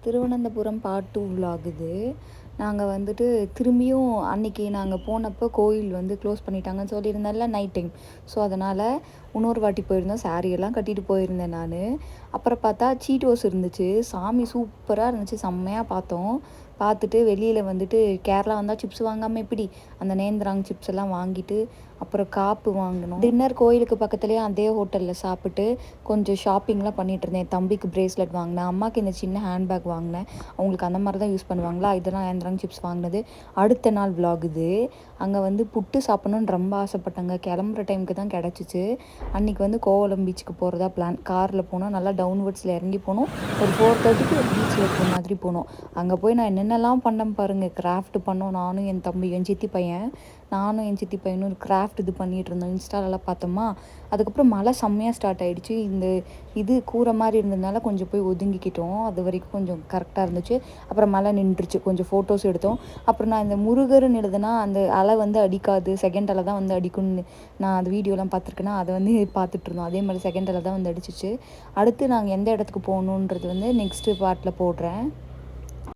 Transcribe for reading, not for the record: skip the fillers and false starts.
Thiruvananthapuram part 2 vlog இது. நாங்கள் வந்துட்டு திரும்பியும் அன்றைக்கி நாங்கள் போனப்போ கோயில் வந்து க்ளோஸ் பண்ணிட்டாங்கன்னு சொல்லியிருந்தேன்ல நைட் டைம். ஸோ அதனால் இன்னொரு வாட்டி போயிருந்தோம். சாரியெல்லாம் கட்டிட்டு போயிருந்தேன் நான். அப்புறம் பார்த்தா சீட்டோஸ் இருந்துச்சு. சாமி சூப்பராக இருந்துச்சு, செம்மையாக பார்த்தோம். பார்த்துட்டு வெளியில் வந்துட்டு கேரளா வந்தால் சிப்ஸ் வாங்காமல் எப்படி, அந்த நேந்திராங் சிப்ஸ் எல்லாம் வாங்கிட்டு அப்புறம் காப்பு வாங்கினோம். டின்னர் கோயிலுக்கு பக்கத்துலேயே அதே ஹோட்டலில் சாப்பிட்டு கொஞ்சம் ஷாப்பிங்லாம் பண்ணிகிட்டு இருந்தேன். தம்பிக்கு பிரேஸ்லெட் வாங்கினேன், அம்மாவுக்கு இந்த சின்ன ஹேண்ட்பேக் வாங்கினேன். அவங்களுக்கு அந்த மாதிரி தான் யூஸ் பண்ணுவாங்களா, இதெல்லாம் நேந்திராங் சிப்ஸ் வாங்கினது. அடுத்த நாள் vlog இது. அங்கே வந்து புட்டு சாப்பிட்ணுன்னு ரொம்ப ஆசைப்பட்டாங்க. கிளம்புற டைமுக்கு தான் கிடச்சிச்சு. அன்றைக்கி வந்து கோவளம் பீச்சுக்கு போகிறதா பிளான். காரில் போனோம், நல்லா டவுன்வர்ட்ஸில் இறங்கி போனோம். ஒரு 4:30க்கு பீச்சில் இருக்கிற மாதிரி போனோம். அங்கே போய் நான் என்னென்னலாம் பண்ணேன் பாருங்கள். கிராஃப்ட் பண்ணோம், நானும் என் தம்பி, என் சித்தி பையன், நானும் என் சித்தி பையனும் ஒரு கிராஃப்ட் இது பண்ணிகிட்டு இருந்தோம். இன்ஸ்டாலெல்லாம் பார்த்தோமா. அதுக்கப்புறம் மழை செம்மையாக ஸ்டார்ட் ஆகிடுச்சு. இந்த இது கூரை மாதிரி இருந்ததுனால கொஞ்சம் போய் ஒதுங்கிக்கிட்டோம். அது வரைக்கும் கொஞ்சம் கரெக்டாக இருந்துச்சு. அப்புறம் மழை நின்றுச்சு. கொஞ்சம் ஃபோட்டோஸ் எடுத்தோம். அப்புறம் நான் இந்த முருகர்னு எழுதுனா அந்த அலை வந்து அடிக்காது, செகண்ட் அலை தான் வந்து அடிக்கும்னு நான் அந்த வீடியோலாம் பார்த்துருக்கேன்னா அதை வந்து பார்த்துட்டு இருந்தோம். அதே மாதிரி செகண்ட் அலை தான் வந்து அடிச்சிச்சு. அடுத்து நாங்கள் எந்த இடத்துக்கு போகணுன்றது வந்து நெக்ஸ்ட்டு பார்ட்டில் போடுறேன்.